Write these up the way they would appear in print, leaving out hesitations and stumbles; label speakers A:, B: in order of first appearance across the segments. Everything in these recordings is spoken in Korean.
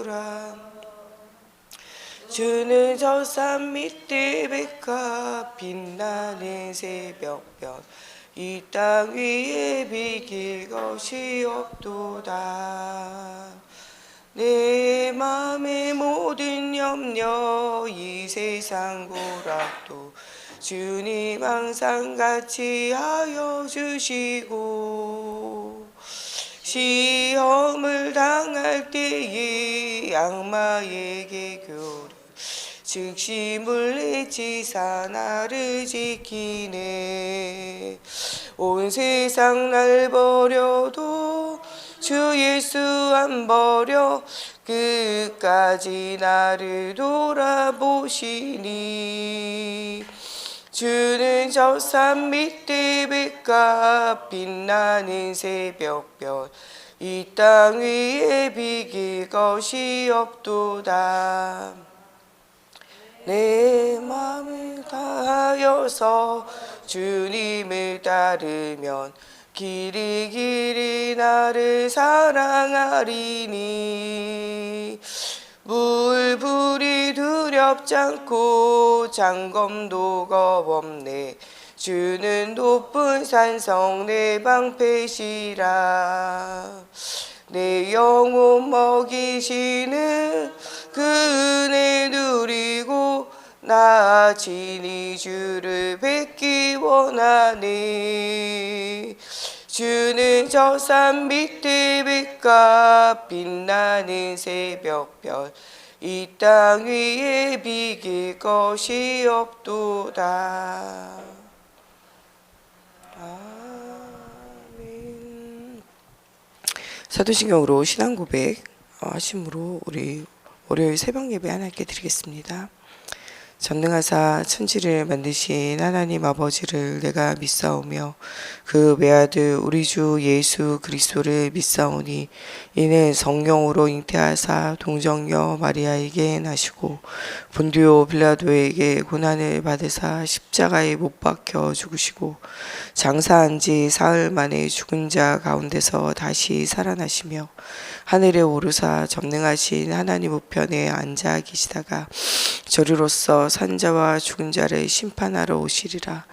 A: 산도라. 주는 저 산 밑에 백합 빛나는 새벽별 이 땅 위에 비길 것이 없도다. 내 맘의 모든 염려 이 세상 고락도 주님 항상 같이 하여 주시고 시험을 당할 때에 악마에게 교려 즉시 물리치사 나를 지키네. 온 세상 날 버려도 주 예수 안 버려 끝까지 나를 돌아보시니. 주는 저 산 밑에 백합 빛나는 새벽별 이 땅 위에 비길 것이 없도다. 내 마음을 다하여서 주님을 따르면 길이 길이 나를 사랑하리니. 물불이 두렵지 않고 장검도 겁없네. 주는 높은 산성 내 방패시라. 내 영혼 먹이시는 그 은혜 누리고 나 친히 주를 뵙기 원하네. 주는 저 산 밑에 백합 빛나는 새벽별 이 땅 위에 비길 것이 없도다. 아멘. 사도신경으로 신앙 고백 하심으로 우리 월요일 새벽 예배 하나님께 드리겠습니다. 전능하사 천지를 만드신 하나님 아버지를 내가 믿사오며 그 외아들 우리 주 예수 그리스도를 믿사오니 이는 성령으로 잉태하사 동정녀 마리아에게 나시고 본디오 빌라도에게 고난을 받으사 십자가에 못 박혀 죽으시고 장사한 지 사흘 만에 죽은 자 가운데서 다시 살아나시며 하늘에 오르사 전능하신 하나님 우편에 앉아 계시다가 저리로서 산자와 죽은 자를 심판하러 오시리라.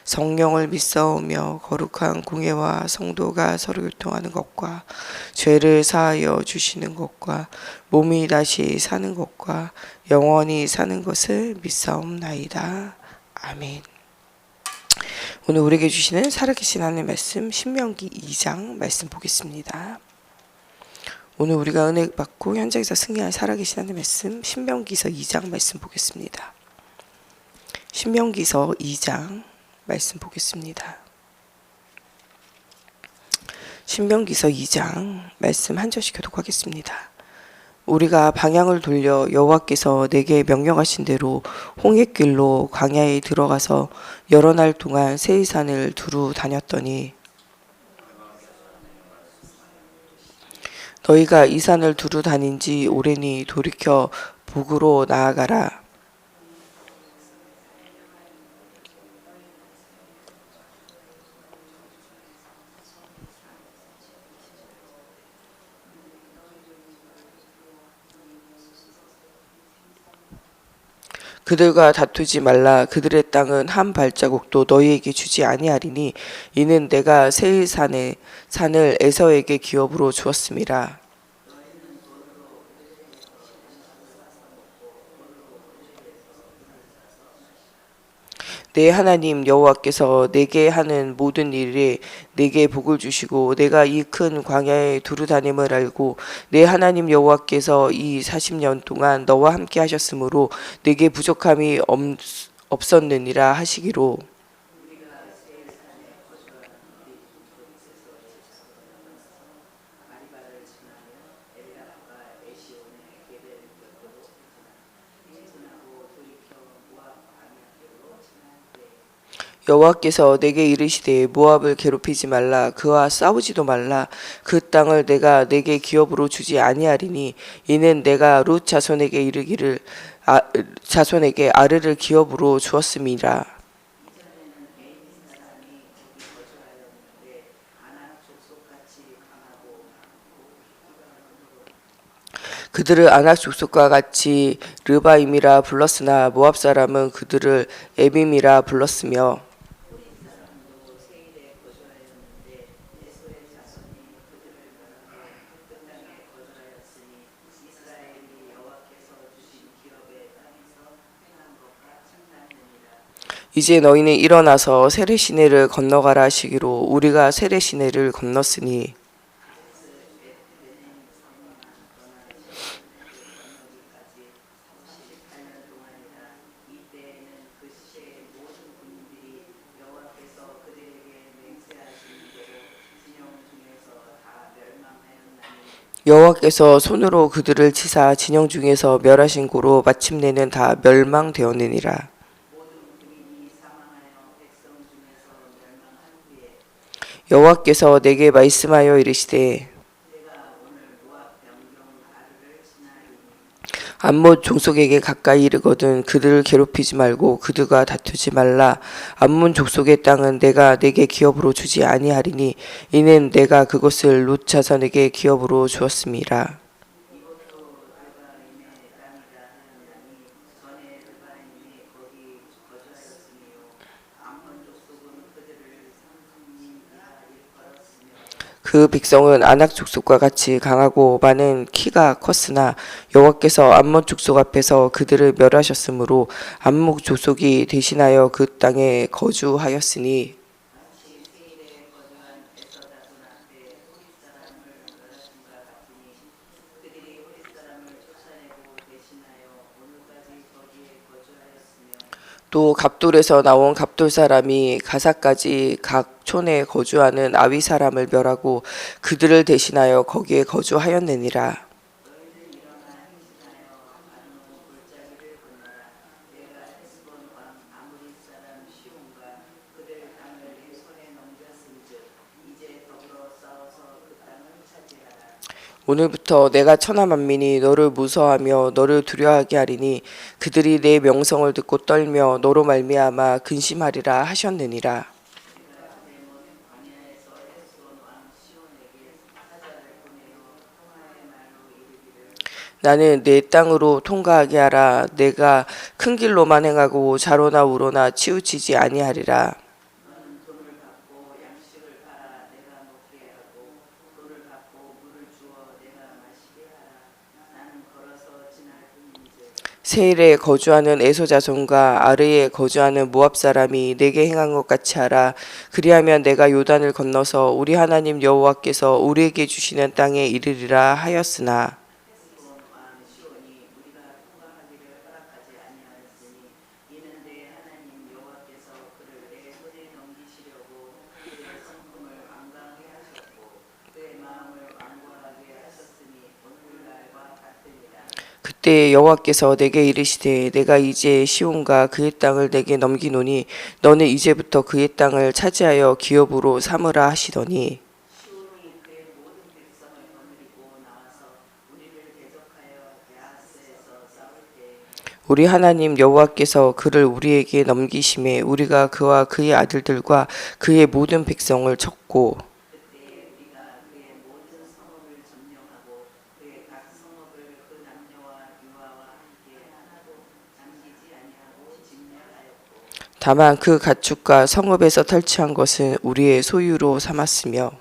A: 성령을 믿사오며 거룩한 공예와 성도가 서로 교통하는 것과 죄를 사하여 주시는 것과 몸이 다시 사는 것과 영원히 사는 것을 믿사옵나이다. 아멘. 오늘 우리에게 주시는 살아계신 하나님의 말씀 신명기 2장 말씀 보겠습니다. 오늘 우리가 은혜 받고 현장에서 승리할 살아계신 하나님의 말씀 신명기서 2장 말씀 보겠습니다. 신명기서 2장 말씀 보겠습니다. 신명기서 2장 말씀 한 절씩 교독하겠습니다. 우리가 방향을 돌려 여호와께서 내게 명령하신 대로 홍해길로 광야에 들어가서 여러 날 동안 세이산을 두루 다녔더니 너희가 이 산을 두루 다닌 지 오래니 돌이켜 북으로 나아가라. 그들과 다투지 말라. 그들의 땅은 한 발자국도 너희에게 주지 아니하리니 이는 내가 세일산을 에서에게 기업으로 주었음이라. 내 하나님 여호와께서 내게 하는 모든 일에 내게 복을 주시고 내가 이 큰 광야에 두루 다님을 알고 내 하나님 여호와께서 이 40년 동안 너와 함께 하셨으므로 내게 부족함이 없었느니라 하시기로. 여호와께서 내게 이르시되 모압을 괴롭히지 말라. 그와 싸우지도 말라. 그 땅을 내가 내게 기업으로 주지 아니하리니 이는 내가 룻 자손에게 이르기를 자손에게 아르를 기업으로 주었음이라. 그들을 아낙 족속과 같이 르바임이라 불렀으나 모압 사람은 그들을 에빔이라 불렀으며 이제 너희는 일어나서 세례 시내를 건너가라 하시기로 우리가 세례 시내를 건넜으니 여호와께서 손으로 그들을 치사 진영 중에서 멸하신 고로 마침내는 다 멸망되었느니라. 여호와께서 내게 말씀하여 이르시되 암몬 족속에게 가까이 이르거든 그들을 괴롭히지 말고 그들과 다투지 말라. 암몬 족속의 땅은 내가 내게 기업으로 주지 아니하리니 이는 내가 그것을 롯 자손에게 기업으로 주었음이라. 그 백성은 아낙 족속과 같이 강하고 많은 키가 컸으나 여호와께서 암몬 족속 앞에서 그들을 멸하셨으므로 암몬 족속이 대신하여 그 땅에 거주하였으니 또 갑돌에서 나온 갑돌 사람이 가사까지 각 촌에 거주하는 아위 사람을 멸하고 그들을 대신하여 거기에 거주하였느니라. 오늘부터 내가 천하 만민이 너를 무서워하며 너를 두려워하게 하리니 그들이 내 명성을 듣고 떨며 너로 말미암아 근심하리라 하셨느니라. 나는 내 땅으로 통과하게 하라. 내가 큰 길로만 행하고 좌로나 우로나 치우치지 아니하리라. 세일에 거주하는 에서 자손과 아르에 거주하는 모압 사람이 내게 행한 것 같이 하라. 그리하면 내가 요단을 건너서 우리 하나님 여호와께서 우리에게 주시는 땅에 이르리라 하였으나 그때 여호와께서 내게 이르시되 내가 이제 시온과 그의 땅을 내게 넘기노니 너는 이제부터 그의 땅을 차지하여 기업으로 삼으라 하시더니 우리 하나님 여호와께서 그를 우리에게 넘기심에 우리가 그와 그의 아들들과 그의 모든 백성을 쳤고 다만 그 가축과 성읍에서 탈취한 것은 우리의 소유로 삼았으며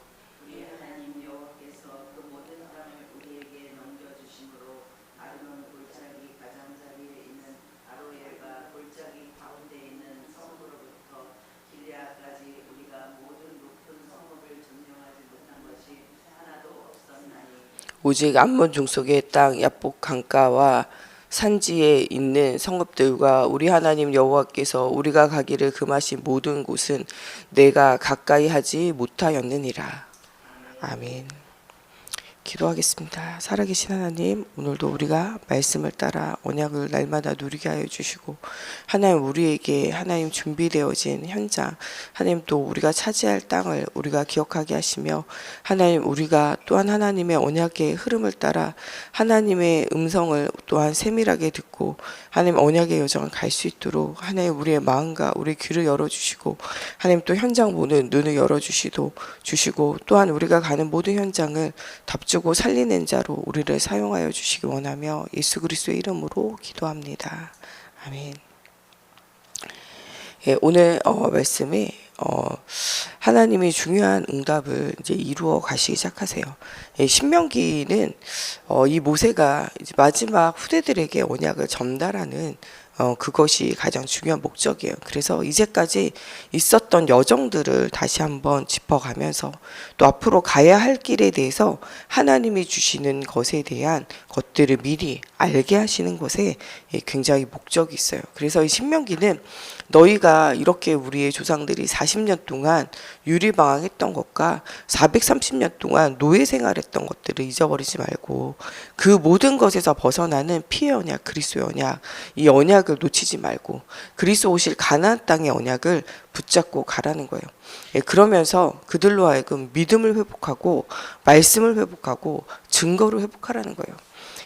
A: 오직 암몬 족속의 땅 야복 강가와 산지에 있는 성읍들과 우리 하나님 여호와께서 우리가 가기를 금하신 모든 곳은 내가 가까이 하지 못하였느니라. 아멘. 기도하겠습니다. 살아계신 하나님, 오늘도 우리가 말씀을 따라 언약을 날마다 누리게 하여 주시고 하나님 우리에게 하나님 준비되어진 현장 하나님 또 우리가 차지할 땅을 우리가 기억하게 하시며 하나님 우리가 또한 하나님의 언약의 흐름을 따라 하나님의 음성을 또한 세밀하게 듣고 하나님 언약의 여정을 갈 수 있도록 하나님 우리의 마음과 우리 귀를 열어주시고 하나님 또 현장 보는 눈을 열어주시고 또한 우리가 가는 모든 현장을 답중 살려주고 살리는 자로 우리를 사용하여 주시기 원하며 예수 그리스도의 이름으로 기도합니다. 아멘. 예, 오늘 말씀이 하나님이 중요한 응답을 이제 이루어 가시기 시작하세요. 예, 신명기는 이 모세가 이제 마지막 후대들에게 언약을 전달하는 그것이 가장 중요한 목적이에요. 그래서 이제까지 있었던 여정들을 다시 한번 짚어가면서 또 앞으로 가야 할 길에 대해서 하나님이 주시는 것에 대한 것들을 미리 알게 하시는 것에 굉장히 목적이 있어요. 그래서 이 신명기는 너희가 이렇게 우리의 조상들이 40년 동안 유리방황했던 것과 430년 동안 노예 생활했던 것들을 잊어버리지 말고 그 모든 것에서 벗어나는 피의 언약, 그리스도의 언약, 이 언약을 놓치지 말고 그리스도 오실 가나안 땅의 언약을 붙잡고 가라는 거예요. 예, 그러면서 그들로 하여금 믿음을 회복하고 말씀을 회복하고 증거를 회복하라는 거예요.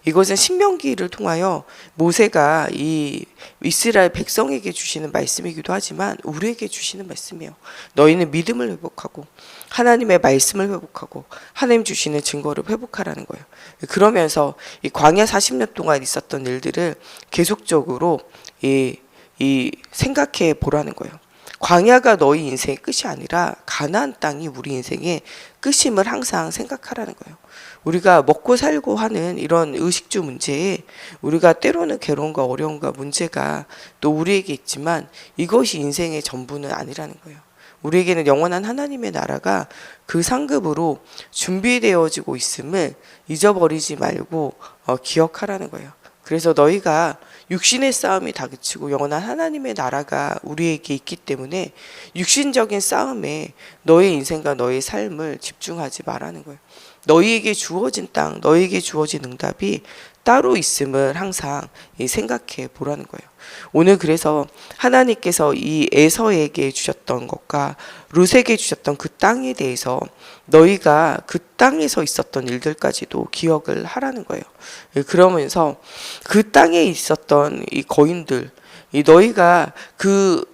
A: 이것은 신명기를 통하여 모세가 이 이스라엘 백성에게 주시는 말씀이기도 하지만 우리에게 주시는 말씀이에요. 너희는 믿음을 회복하고 하나님의 말씀을 회복하고 하나님 주시는 증거를 회복하라는 거예요. 그러면서 이 광야 40년 동안 있었던 일들을 계속적으로 이 생각해 보라는 거예요. 광야가 너희 인생의 끝이 아니라 가나안 땅이 우리 인생의 끝임을 항상 생각하라는 거예요. 우리가 먹고 살고 하는 이런 의식주 문제에 우리가 때로는 괴로움과 어려움과 문제가 또 우리에게 있지만 이것이 인생의 전부는 아니라는 거예요. 우리에게는 영원한 하나님의 나라가 그 상급으로 준비되어지고 있음을 잊어버리지 말고 기억하라는 거예요. 그래서 너희가 육신의 싸움이 다 그치고 영원한 하나님의 나라가 우리에게 있기 때문에 육신적인 싸움에 너의 인생과 너의 삶을 집중하지 말라는 거예요. 너희에게 주어진 땅, 너희에게 주어진 응답이 따로 있음을 항상 생각해 보라는 거예요. 오늘 그래서 하나님께서 이 에서에게 주셨던 것과 룻에게 주셨던 그 땅에 대해서 너희가 그 땅에서 있었던 일들까지도 기억을 하라는 거예요. 그러면서 그 땅에 있었던 이 거인들, 너희가 그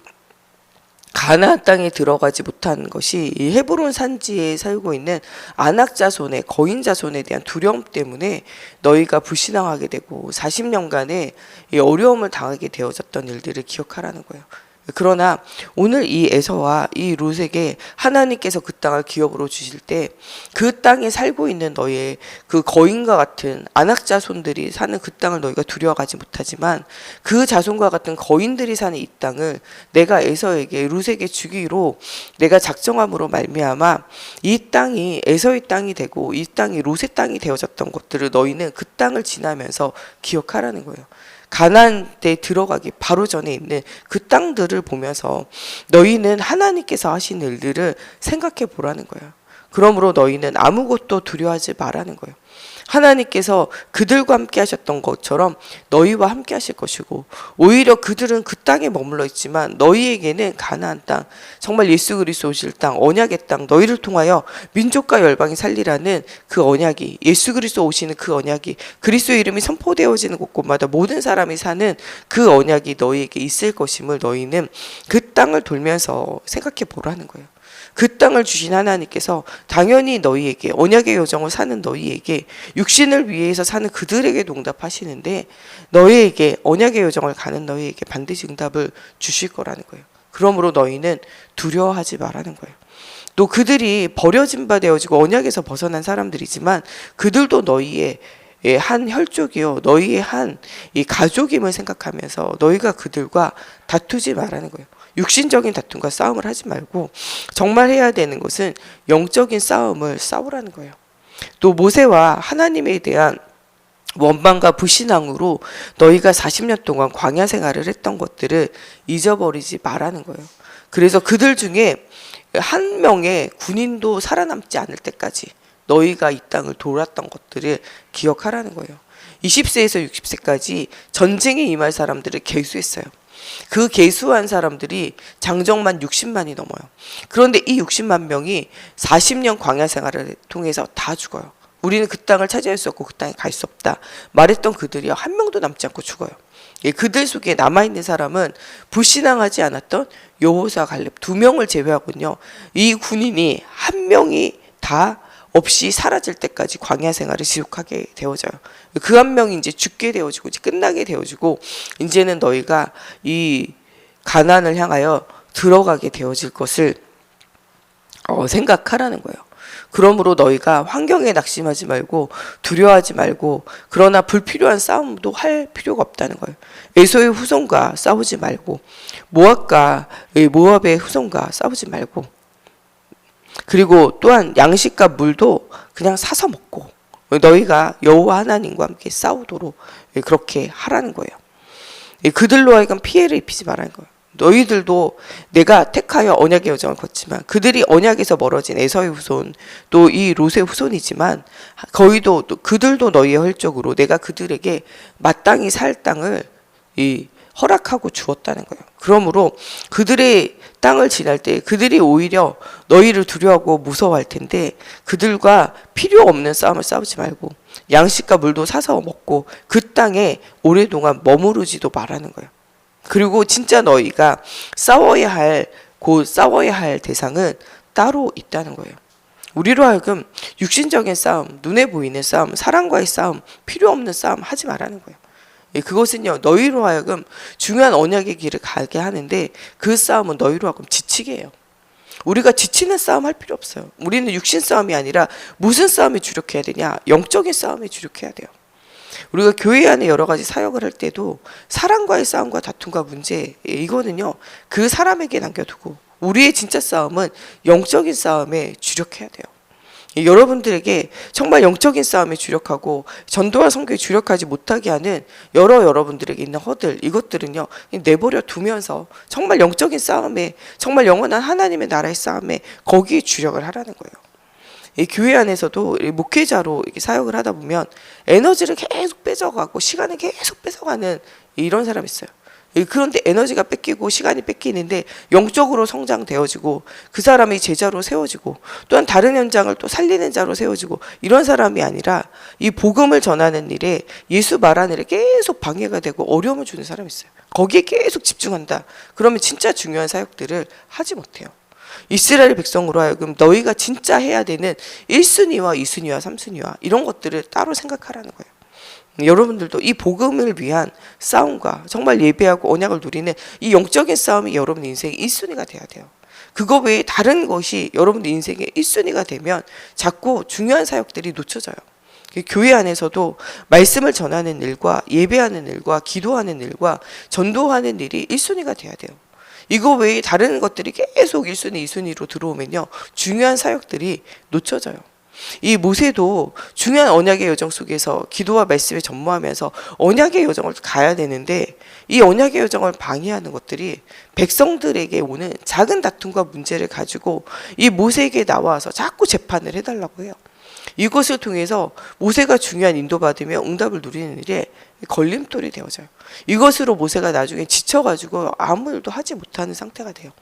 A: 가나안 땅에 들어가지 못한 것이 이 헤브론 산지에 살고 있는 아낙 자손의 거인 자손에 대한 두려움 때문에 너희가 불신앙하게 되고 40년간의 이 어려움을 당하게 되어졌던 일들을 기억하라는 거예요. 그러나 오늘 이 에서와 이 룻에게 하나님께서 그 땅을 기업으로 주실 때 그 땅에 살고 있는 너의 그 거인과 같은 아낙 자손들이 사는 그 땅을 너희가 두려워하지 못하지만 그 자손과 같은 거인들이 사는 이 땅을 내가 에서에게 룻에게 주기로 내가 작정함으로 말미암아 이 땅이 에서의 땅이 되고 이 땅이 룻의 땅이 되어졌던 것들을 너희는 그 땅을 지나면서 기억하라는 거예요. 가나안 때 들어가기 바로 전에 있는 그 땅들을 보면서 너희는 하나님께서 하신 일들을 생각해 보라는 거예요. 그러므로 너희는 아무것도 두려워하지 말라는 거예요. 하나님께서 그들과 함께 하셨던 것처럼 너희와 함께 하실 것이고 오히려 그들은 그 땅에 머물러 있지만 너희에게는 가나안 땅, 정말 예수 그리스도 오실 땅, 언약의 땅, 너희를 통하여 민족과 열방이 살리라는 그 언약이, 예수 그리스도 오시는 그 언약이, 그리스도의 이름이 선포되어지는 곳곳마다 모든 사람이 사는 그 언약이 너희에게 있을 것임을 너희는 그 땅을 돌면서 생각해 보라는 거예요. 그 땅을 주신 하나님께서 당연히 너희에게 언약의 여정을 사는 너희에게 육신을 위해서 사는 그들에게 응답하시는데 너희에게 언약의 여정을 가는 너희에게 반드시 응답을 주실 거라는 거예요. 그러므로 너희는 두려워하지 말라는 거예요. 또 그들이 버려진 바 되어지고 언약에서 벗어난 사람들이지만 그들도 너희의 한 혈족이요 너희의 한 이 가족임을 생각하면서 너희가 그들과 다투지 말라는 거예요. 육신적인 다툼과 싸움을 하지 말고 정말 해야 되는 것은 영적인 싸움을 싸우라는 거예요. 또 모세와 하나님에 대한 원망과 불신앙으로 너희가 40년 동안 광야 생활을 했던 것들을 잊어버리지 말라는 거예요. 그래서 그들 중에 한 명의 군인도 살아남지 않을 때까지 너희가 이 땅을 돌았던 것들을 기억하라는 거예요. 20세에서 60세까지 전쟁에 임할 사람들을 계수했어요. 그 계수한 사람들이 장정만 60만이 넘어요. 그런데 이 60만 명이 40년 광야 생활을 통해서 다 죽어요. 우리는 그 땅을 차지할 수 없고 그 땅에 갈 수 없다 말했던 그들이 한 명도 남지 않고 죽어요. 그들 속에 남아있는 사람은 불신앙하지 않았던 여호수아 갈렙 2명을 제외하고는요, 이 군인이 한 명이 다 없이 사라질 때까지 광야 생활을 지속하게 되어져요. 그 한 명이 이제 죽게 되어지고 이제 끝나게 되어지고 이제는 너희가 이 가나안을 향하여 들어가게 되어질 것을 생각하라는 거예요. 그러므로 너희가 환경에 낙심하지 말고 두려워하지 말고 그러나 불필요한 싸움도 할 필요가 없다는 거예요. 에서의 후손과 싸우지 말고 모압의 후손과 싸우지 말고 그리고 또한 양식과 물도 그냥 사서 먹고 너희가 여호와 하나님과 함께 싸우도록 그렇게 하라는 거예요. 그들로 하여금 피해를 입히지 말라는 거예요. 너희들도 내가 택하여 언약의 여정을 걷지만 그들이 언약에서 멀어진 에서의 후손 또 이 롯의 후손이지만 그들도 너희의 혈족으로 내가 그들에게 마땅히 살 땅을 허락하고 주었다는 거예요. 그러므로 그들의 땅을 지날 때 그들이 오히려 너희를 두려워하고 무서워할 텐데 그들과 필요 없는 싸움을 싸우지 말고 양식과 물도 사서 먹고 그 땅에 오랫동안 머무르지도 말라는 거예요. 그리고 진짜 너희가 싸워야 할 대상은 따로 있다는 거예요. 우리로 하여금 육신적인 싸움, 눈에 보이는 싸움, 사랑과의 싸움, 필요 없는 싸움 하지 말라는 거예요. 그것은요 너희로 하여금 중요한 언약의 길을 가게 하는데 그 싸움은 너희로 하여금 지치게 해요. 우리가 지치는 싸움 할 필요 없어요. 우리는 육신 싸움이 아니라 무슨 싸움에 주력해야 되냐? 영적인 싸움에 주력해야 돼요. 우리가 교회 안에 여러 가지 사역을 할 때도 사람과의 싸움과 다툼과 문제 이거는요 그 사람에게 남겨두고 우리의 진짜 싸움은 영적인 싸움에 주력해야 돼요. 여러분들에게 정말 영적인 싸움에 주력하고 전도와 선교에 주력하지 못하게 하는 여러분들에게 있는 허들 이것들은요 내버려 두면서 정말 영적인 싸움에 정말 영원한 하나님의 나라의 싸움에 거기에 주력을 하라는 거예요. 이 교회 안에서도 목회자로 이렇게 사역을 하다 보면 에너지를 계속 뺏어가고 시간을 계속 뺏어가는 이런 사람이 있어요. 그런데 에너지가 뺏기고 시간이 뺏기는데 영적으로 성장되어지고 그 사람이 제자로 세워지고 또한 다른 현장을 또 살리는 자로 세워지고 이런 사람이 아니라 이 복음을 전하는 일에 예수 말하는 일에 계속 방해가 되고 어려움을 주는 사람이 있어요. 거기에 계속 집중한다. 그러면 진짜 중요한 사역들을 하지 못해요. 이스라엘 백성으로 하여금 너희가 진짜 해야 되는 1순위와 2순위와 3순위와 이런 것들을 따로 생각하라는 거예요. 여러분들도 이 복음을 위한 싸움과 정말 예배하고 언약을 누리는 이 영적인 싸움이 여러분 인생의 1순위가 돼야 돼요. 그거 외에 다른 것이 여러분 인생의 1순위가 되면 자꾸 중요한 사역들이 놓쳐져요. 교회 안에서도 말씀을 전하는 일과 예배하는 일과 기도하는 일과 전도하는 일이 1순위가 돼야 돼요. 이거 외에 다른 것들이 계속 1순위, 2순위로 들어오면요 중요한 사역들이 놓쳐져요. 이 모세도 중요한 언약의 여정 속에서 기도와 말씀에 전무하면서 언약의 여정을 가야 되는데 이 언약의 여정을 방해하는 것들이 백성들에게 오는 작은 다툼과 문제를 가지고 이 모세에게 나와서 자꾸 재판을 해달라고 해요. 이것을 통해서 모세가 중요한 인도받으며 응답을 누리는 일에 걸림돌이 되어져요. 이것으로 모세가 나중에 지쳐가지고 아무 일도 하지 못하는 상태가 돼요.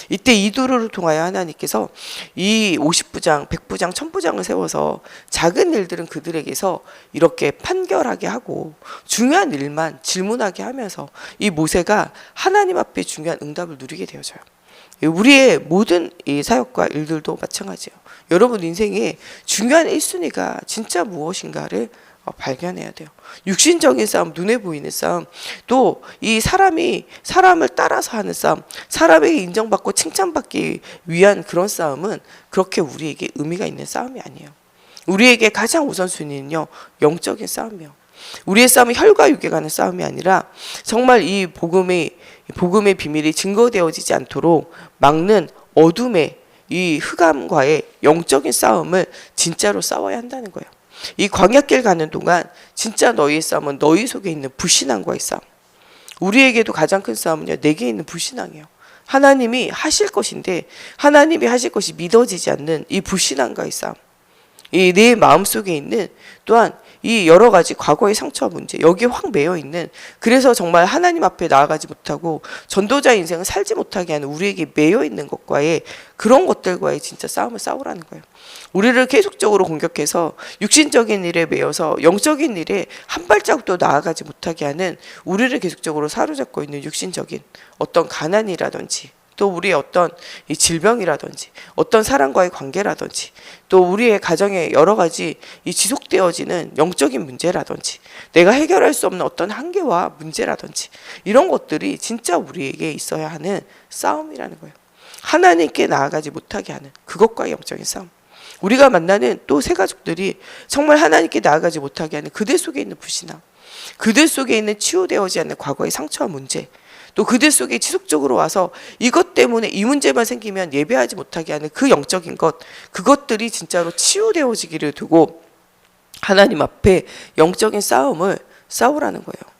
A: 이때 이두루를 통하여 하나님께서 이 50부장, 100부장, 1000부장을 세워서 작은 일들은 그들에게서 이렇게 판결하게 하고 중요한 일만 질문하게 하면서 이 모세가 하나님 앞에 중요한 응답을 누리게 되어져요. 우리의 모든 이 사역과 일들도 마찬가지예요. 여러분 인생에 중요한 1순위가 진짜 무엇인가를 발견해야 돼요. 육신적인 싸움, 눈에 보이는 싸움, 또 이 사람을 따라서 하는 싸움, 사람에게 인정받고 칭찬받기 위한 그런 싸움은 그렇게 우리에게 의미가 있는 싸움이 아니에요. 우리에게 가장 우선순위는요 영적인 싸움이에요. 우리의 싸움은 혈과 육에 가는 싸움이 아니라 정말 이 복음의 비밀이 증거되어지지 않도록 막는 어둠의 이 흑암과의 영적인 싸움을 진짜로 싸워야 한다는 거예요. 이 광야길 가는 동안 진짜 너희의 싸움은 너희 속에 있는 불신앙과의 싸움. 우리에게도 가장 큰 싸움은요 내게 있는 불신앙이에요. 하나님이 하실 것인데 하나님이 하실 것이 믿어지지 않는 이 불신앙과의 싸움. 이 내 마음속에 있는 또한 이 여러 가지 과거의 상처와 문제 여기에 확 매여 있는 그래서 정말 하나님 앞에 나아가지 못하고 전도자 인생을 살지 못하게 하는 우리에게 매여 있는 것과의 그런 것들과의 진짜 싸움을 싸우라는 거예요. 우리를 계속적으로 공격해서 육신적인 일에 매여서 영적인 일에 한 발자국도 나아가지 못하게 하는 우리를 계속적으로 사로잡고 있는 육신적인 어떤 가난이라든지 또 우리의 어떤 이 질병이라든지 어떤 사람과의 관계라든지 또 우리의 가정에 여러 가지 이 지속되어지는 영적인 문제라든지 내가 해결할 수 없는 어떤 한계와 문제라든지 이런 것들이 진짜 우리에게 있어야 하는 싸움이라는 거예요. 하나님께 나아가지 못하게 하는 그것과의 영적인 싸움. 우리가 만나는 또 새 가족들이 정말 하나님께 나아가지 못하게 하는 그들 속에 있는 불신앙, 그들 속에 있는 치유되어지 않는 과거의 상처와 문제, 또 그들 속에 지속적으로 와서 이것 때문에 이 문제만 생기면 예배하지 못하게 하는 그 영적인 것, 그것들이 진짜로 치유되어지기를 두고 하나님 앞에 영적인 싸움을 싸우라는 거예요.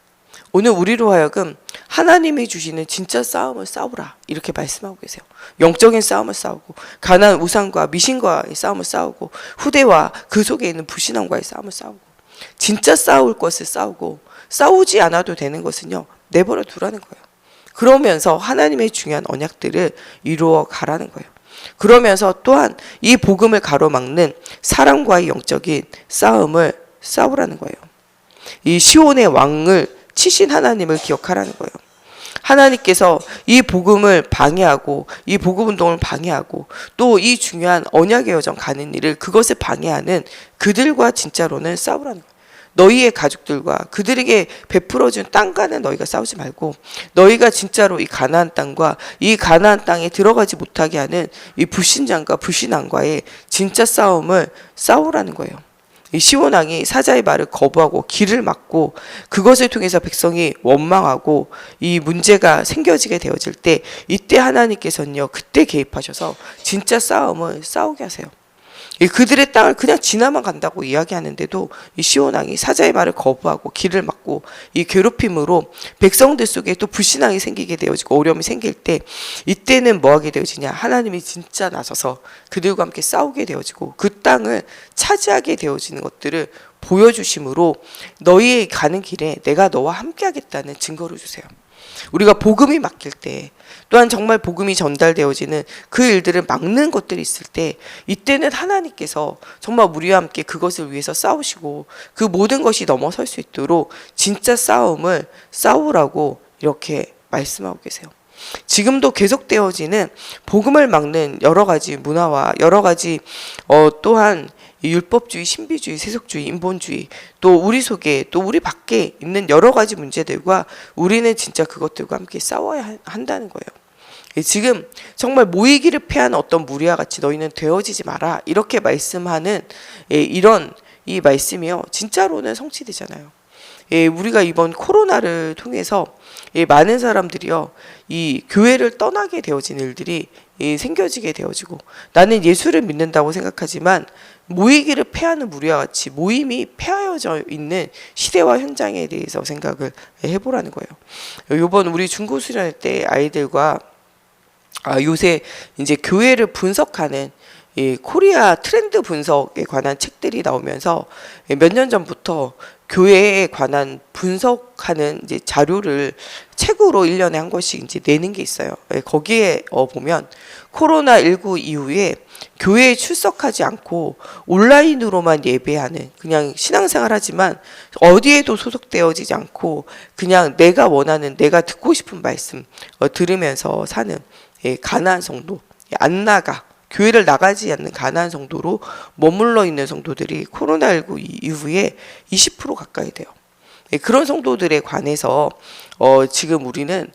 A: 오늘 우리로 하여금 하나님이 주시는 진짜 싸움을 싸우라 이렇게 말씀하고 계세요. 영적인 싸움을 싸우고 가나안 우상과 미신과의 싸움을 싸우고 후대와 그 속에 있는 불신앙과의 싸움을 싸우고 진짜 싸울 것을 싸우고 싸우지 않아도 되는 것은요 내버려 두라는 거예요. 그러면서 하나님의 중요한 언약들을 이루어 가라는 거예요. 그러면서 또한 이 복음을 가로막는 사랑과의 영적인 싸움을 싸우라는 거예요. 이 시온의 왕을 치신 하나님을 기억하라는 거예요. 하나님께서 이 복음을 방해하고 이 복음 운동을 방해하고 또 이 중요한 언약의 여정 가는 일을 그것을 방해하는 그들과 진짜로는 싸우라는 거예요. 너희의 가족들과 그들에게 베풀어준 땅과는 너희가 싸우지 말고 너희가 진짜로 이 가나안 땅과 이 가나안 땅에 들어가지 못하게 하는 이 불신장과 불신앙과의 진짜 싸움을 싸우라는 거예요. 이 시온 왕이 사자의 말을 거부하고 길을 막고 그것을 통해서 백성이 원망하고 이 문제가 생겨지게 되어질 때 이때 하나님께서는요 그때 개입하셔서 진짜 싸움을 싸우게 하세요. 그들의 땅을 그냥 지나만 간다고 이야기하는데도 이 시온 왕이 사자의 말을 거부하고 길을 막고 이 괴롭힘으로 백성들 속에 또 불신앙이 생기게 되어지고 어려움이 생길 때 이때는 뭐 하게 되어지냐, 하나님이 진짜 나서서 그들과 함께 싸우게 되어지고 그 땅을 차지하게 되어지는 것들을 보여주심으로 너희의 가는 길에 내가 너와 함께 하겠다는 증거를 주세요. 우리가 복음이 맡길 때 또한 정말 복음이 전달되어지는 그 일들을 막는 것들이 있을 때 이때는 하나님께서 정말 우리와 함께 그것을 위해서 싸우시고 그 모든 것이 넘어설 수 있도록 진짜 싸움을 싸우라고 이렇게 말씀하고 계세요. 지금도 계속되어지는 복음을 막는 여러 가지 문화와 여러 가지 또한 율법주의, 신비주의, 세속주의, 인본주의 또 우리 속에 또 우리 밖에 있는 여러 가지 문제들과 우리는 진짜 그것들과 함께 싸워야 한다는 거예요. 지금 정말 모이기를 패하는 어떤 무리와 같이 너희는 되어지지 마라 이렇게 말씀하는 이런 이 말씀이요 진짜로는 성취되잖아요. 우리가 이번 코로나를 통해서 많은 사람들이요 이 교회를 떠나게 되어진 일들이 생겨지게 되어지고 나는 예수를 믿는다고 생각하지만 모이기를 패하는 무리와 같이 모임이 폐하여져 있는 시대와 현장에 대해서 생각을 해보라는 거예요. 이번 우리 중고 수련회 때 아이들과 요새 이제 교회를 분석하는 이 코리아 트렌드 분석에 관한 책들이 나오면서 몇 년 전부터 교회에 관한 분석하는 이제 자료를 책으로 1년에 한 권씩 이제 내는 게 있어요. 거기에 보면 코로나19 이후에 교회에 출석하지 않고 온라인으로만 예배하는 그냥 신앙생활 하지만 어디에도 소속되어지지 않고 그냥 내가 원하는 내가 듣고 싶은 말씀 들으면서 사는 가나안 성도, 안 나가 교회를 나가지 않는 가나안 성도로 머물러 있는 성도들이 코로나19 이후에 20% 가까이 돼요. 그런 성도들에 관해서 지금 우리는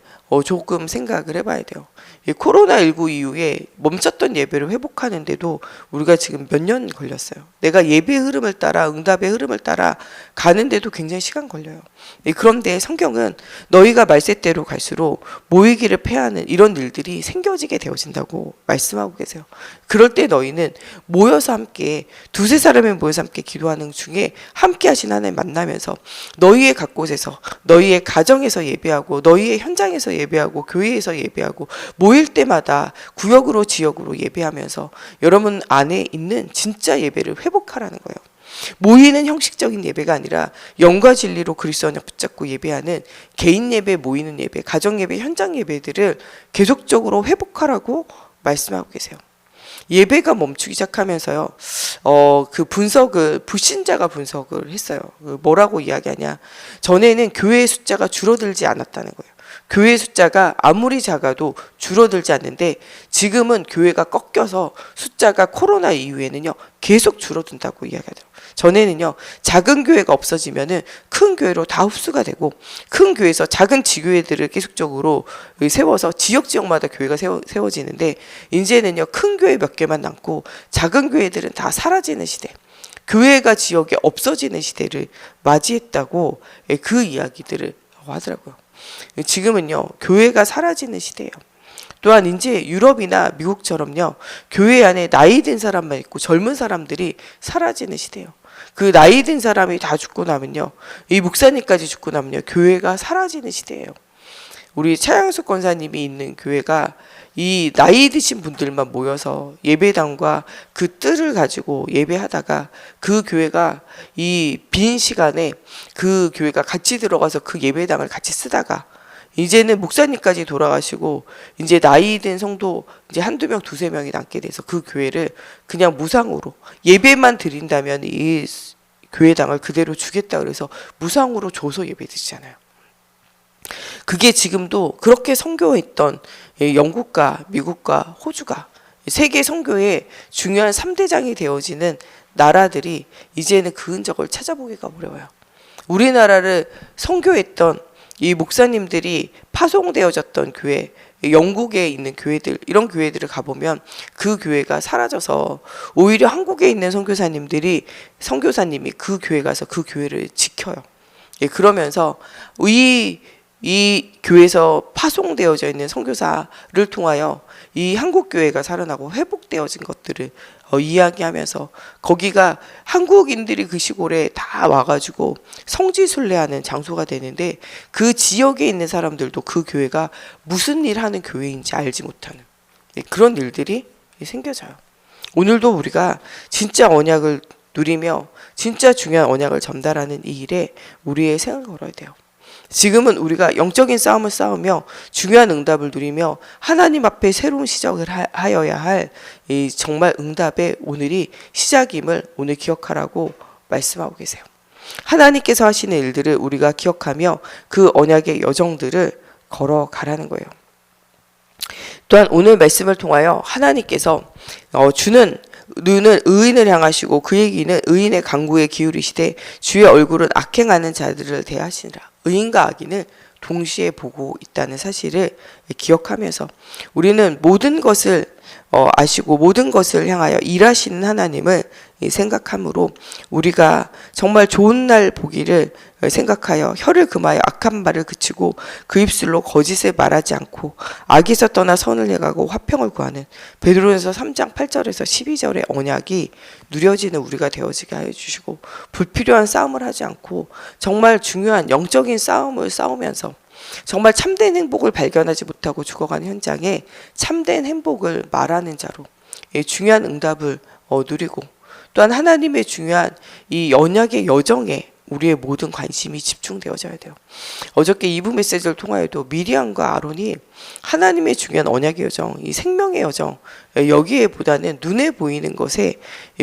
A: 조금 생각을 해봐야 돼요. 코로나19 이후에 멈췄던 예배를 회복하는데도 우리가 지금 몇 년 걸렸어요. 내가 예배의 흐름을 따라 응답의 흐름을 따라 가는데도 굉장히 시간 걸려요. 그런데 성경은 너희가 말세대로 갈수록 모이기를 패하는 이런 일들이 생겨지게 되어진다고 말씀하고 계세요. 그럴 때 너희는 모여서 함께 두세 사람이 모여서 함께 기도하는 중에 함께 하신 하나님 만나면서 너희의 각 곳에서 너희의 가정에서 예배하고 너희의 현장에서 예배하고 교회에서 예배하고 모일 때마다 구역으로 지역으로 예배하면서 여러분 안에 있는 진짜 예배를 회복하라는 거예요. 모이는 형식적인 예배가 아니라 영과 진리로 그리스도 언약 붙잡고 예배하는 개인 예배, 모이는 예배, 가정 예배, 현장 예배들을 계속적으로 회복하라고 말씀하고 계세요. 예배가 멈추기 시작하면서요, 그 분석을, 불신자가 분석을 했어요. 뭐라고 이야기하냐. 전에는 교회의 숫자가 줄어들지 않았다는 거예요. 교회 숫자가 아무리 작아도 줄어들지 않는데 지금은 교회가 꺾여서 숫자가 코로나 이후에는요 계속 줄어든다고 이야기하더라고요. 전에는요 작은 교회가 없어지면은 큰 교회로 다 흡수가 되고 큰 교회에서 작은 지교회들을 계속적으로 세워서 지역마다 교회가 세워지는데 이제는요 큰 교회 몇 개만 남고 작은 교회들은 다 사라지는 시대, 교회가 지역에 없어지는 시대를 맞이했다고 그 이야기들을 하더라고요. 지금은요 교회가 사라지는 시대예요. 또한 이제 유럽이나 미국처럼요 교회 안에 나이 든 사람만 있고 젊은 사람들이 사라지는 시대예요. 그 나이 든 사람이 다 죽고 나면요 이 목사님까지 죽고 나면요 교회가 사라지는 시대예요. 우리 차양숙 권사님이 있는 교회가 이 나이 드신 분들만 모여서 예배당과 그 뜰을 가지고 예배하다가 그 교회가 이 빈 시간에 그 교회가 같이 들어가서 그 예배당을 같이 쓰다가 이제는 목사님까지 돌아가시고 이제 나이 든 성도 이제 한두 명, 두세 명이 남게 돼서 그 교회를 그냥 무상으로 예배만 드린다면 이 교회당을 그대로 주겠다 그래서 무상으로 줘서 예배 드리잖아요. 그게 지금도 그렇게 선교했던 영국과 미국과 호주가 세계 선교의 중요한 3대장이 되어지는 나라들이 이제는 그 흔적을 찾아보기가 어려워요. 우리나라를 선교했던 이 목사님들이 파송되어졌던 교회, 영국에 있는 교회들, 이런 교회들을 가보면 그 교회가 사라져서 오히려 한국에 있는 선교사님이 그 교회 가서 그 교회를 지켜요. 예, 그러면서 이 교회에서 파송되어져 있는 선교사를 통하여 이 한국 교회가 살아나고 회복되어진 것들을 이야기하면서 거기가 한국인들이 그 시골에 다 와가지고 성지순례하는 장소가 되는데 그 지역에 있는 사람들도 그 교회가 무슨 일 하는 교회인지 알지 못하는 그런 일들이 생겨져요. 오늘도 우리가 진짜 언약을 누리며 진짜 중요한 언약을 전달하는 이 일에 우리의 생을 걸어야 돼요. 지금은 우리가 영적인 싸움을 싸우며 중요한 응답을 누리며 하나님 앞에 새로운 시작을 하여야 할 이 정말 응답의 오늘이 시작임을 오늘 기억하라고 말씀하고 계세요. 하나님께서 하시는 일들을 우리가 기억하며 그 언약의 여정들을 걸어가라는 거예요. 또한 오늘 말씀을 통하여 하나님께서 주는 눈은 의인을 향하시고 그의 귀는 의인의 간구에 기울이시되 주의 얼굴은 악행하는 자들을 대하시니라. 의인과 악인을 동시에 보고 있다는 사실을 기억하면서 우리는 모든 것을 아시고 모든 것을 향하여 일하시는 하나님을 생각함으로 우리가 정말 좋은 날 보기를 생각하여 혀를 금하여 악한 말을 그치고 그 입술로 거짓을 말하지 않고 악에서 떠나 선을 행하고 화평을 구하는 베드로전서 3장 8절에서 12절의 언약이 누려지는 우리가 되어지게 하여 주시고 불필요한 싸움을 하지 않고 정말 중요한 영적인 싸움을 싸우면서 정말 참된 행복을 발견하지 못하고 죽어가는 현장에 참된 행복을 말하는 자로 중요한 응답을 누리고 또한 하나님의 중요한 이 언약의 여정에 우리의 모든 관심이 집중되어져야 돼요. 어저께 2부 메시지를 통하여도 미리암과 아론이 하나님의 중요한 언약의 여정, 이 생명의 여정 여기에보다는 눈에 보이는 것에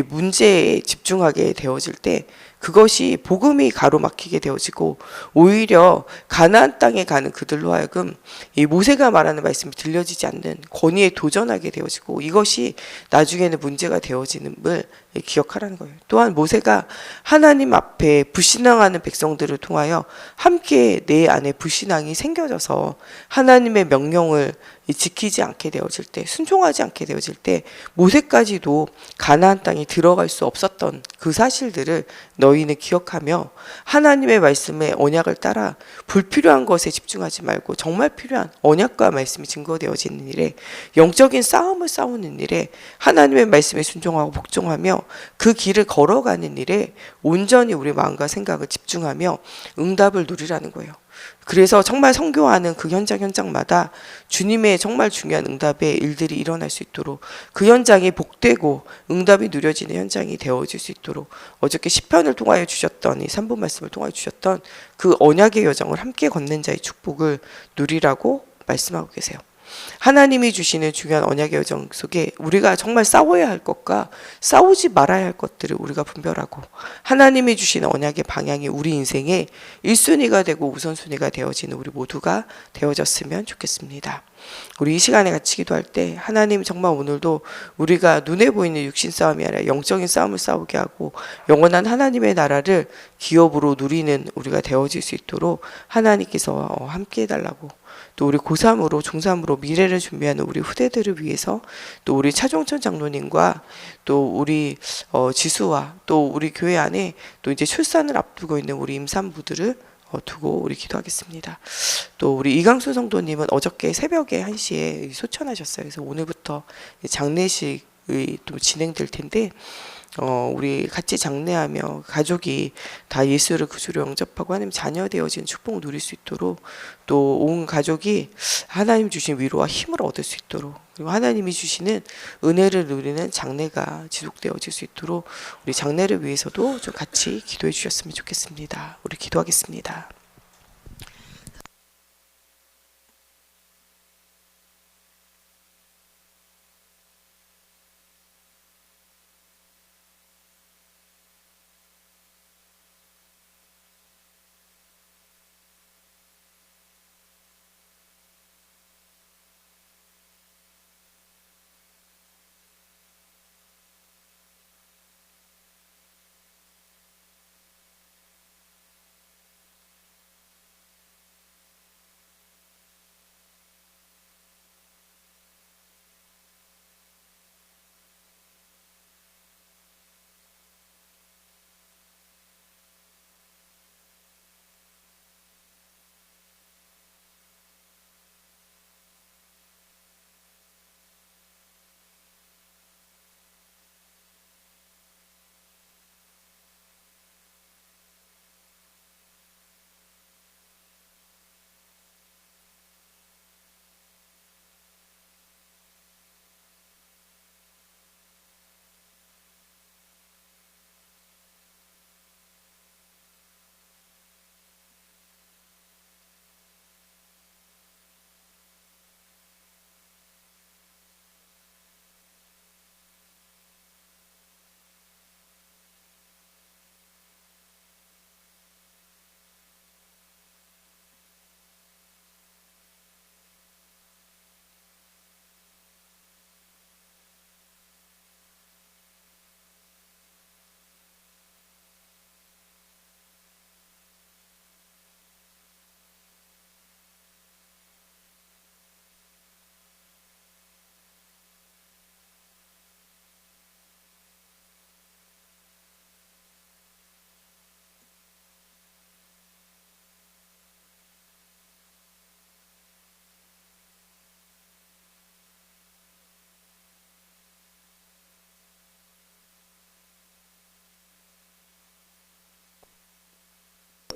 A: 문제에 집중하게 되어질 때 그것이 복음이 가로막히게 되어지고 오히려 가나안 땅에 가는 그들로 하여금 이 모세가 말하는 말씀이 들려지지 않는 권위에 도전하게 되어지고 이것이 나중에는 문제가 되어지는걸 기억하라는 거예요. 또한 모세가 하나님 앞에 불신앙하는 백성들을 통하여 함께 내 안에 불신앙이 생겨져서 하나님의 명령을 지키지 않게 되어질 때 순종하지 않게 되어질 때 모세까지도 가나안 땅에 들어갈 수 없었던 그 사실들을 너희는 기억하며 하나님의 말씀에 언약을 따라 불필요한 것에 집중하지 말고 정말 필요한 언약과 말씀이 증거되어지는 일에 영적인 싸움을 싸우는 일에 하나님의 말씀에 순종하고 복종하며 그 길을 걸어가는 일에 온전히 우리 마음과 생각을 집중하며 응답을 누리라는 거예요. 그래서 정말 선교하는 그 현장마다 주님의 정말 중요한 응답의 일들이 일어날 수 있도록 그 현장이 복되고 응답이 누려지는 현장이 되어질 수 있도록 어저께 시편을 통하여 주셨던 이 3부 말씀을 통하여 주셨던 그 언약의 여정을 함께 걷는 자의 축복을 누리라고 말씀하고 계세요. 하나님이 주시는 중요한 언약의 여정 속에 우리가 정말 싸워야 할 것과 싸우지 말아야 할 것들을 우리가 분별하고 하나님이 주시는 언약의 방향이 우리 인생의 1순위가 되고 우선순위가 되어지는 우리 모두가 되어졌으면 좋겠습니다. 우리 이 시간에 같이 기도할 때 하나님 정말 오늘도 우리가 눈에 보이는 육신 싸움이 아니라 영적인 싸움을 싸우게 하고 영원한 하나님의 나라를 기업으로 누리는 우리가 되어질 수 있도록 하나님께서 함께 해달라고, 또 우리 고3으로 중3으로 미래를 준비하는 우리 후대들을 위해서, 또 우리 차종천 장로님과 또 우리 지수와 또 우리 교회 안에 또 이제 출산을 앞두고 있는 우리 임산부들을 두고 우리 기도하겠습니다. 또 우리 이강수 성도님은 어저께 새벽에 1시에 소천하셨어요. 그래서 오늘부터 장례식이 또 진행될 텐데 우리 같이 장례하며 가족이 다 예수를 구주로 영접하고 하나님 자녀 되어진 축복을 누릴 수 있도록, 또 온 가족이 하나님 주신 위로와 힘을 얻을 수 있도록, 그리고 하나님이 주시는 은혜를 누리는 장래가 지속되어질 수 있도록 우리 장래를 위해서도 좀 같이 기도해 주셨으면 좋겠습니다. 우리 기도하겠습니다.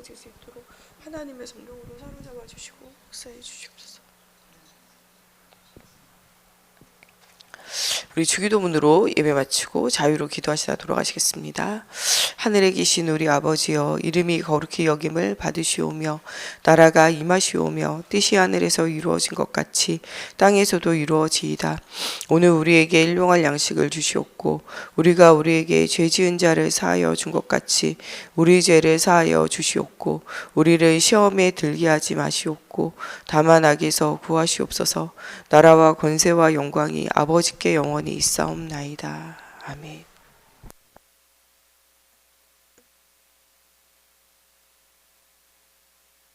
A: 되어질 수 있도록 하나님의 성령으로 사로잡아 주시고 역사해 주시옵소서. 우리 주기도문으로 예배 마치고 자유로 기도하시다 돌아가시겠습니다. 하늘에 계신 우리 아버지여, 이름이 거룩히 여김을 받으시오며 나라가 임하시오며 뜻이 하늘에서 이루어진 것 같이 땅에서도 이루어지이다. 오늘 우리에게 일용할 양식을 주시옵고 우리가 우리에게 죄 지은 자를 사하여 준 것 같이 우리 죄를 사하여 주시옵고 우리를 시험에 들게 하지 마시옵고 다만 악에서 구하시옵소서. 나라와 권세와 영광이 아버지께 영원히 있사옵나이다. 아멘.